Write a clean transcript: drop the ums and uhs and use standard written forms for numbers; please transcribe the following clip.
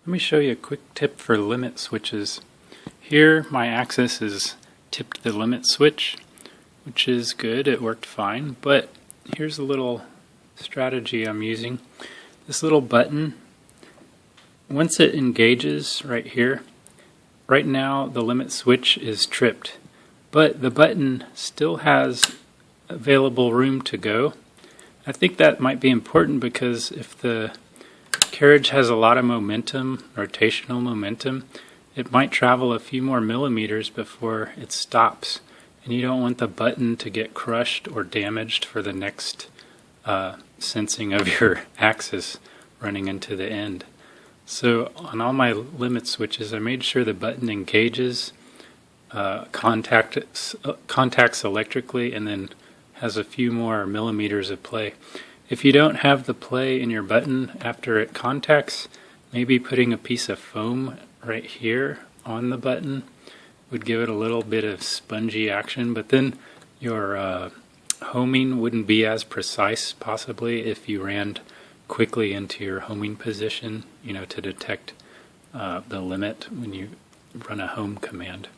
Let me show you a quick tip for limit switches. Here my axis is tipped to the limit switch, which is good, it worked fine, but here's a little strategy I'm using. This little button, once it engages right here, right now the limit switch is tripped, but the button still has available room to go. I think that might be important because if the carriage has a lot of momentum, rotational momentum, it might travel a few more millimeters before it stops, and you don't want the button to get crushed or damaged for the next sensing of your axis running into the end. So on all my limit switches, I made sure the button engages, contacts electrically, and then has a few more millimeters of play. If you don't have the play in your button after it contacts, maybe putting a piece of foam right here on the button would give it a little bit of spongy action, but then your homing wouldn't be as precise possibly if you ran quickly into your homing position, to detect the limit when you run a home command.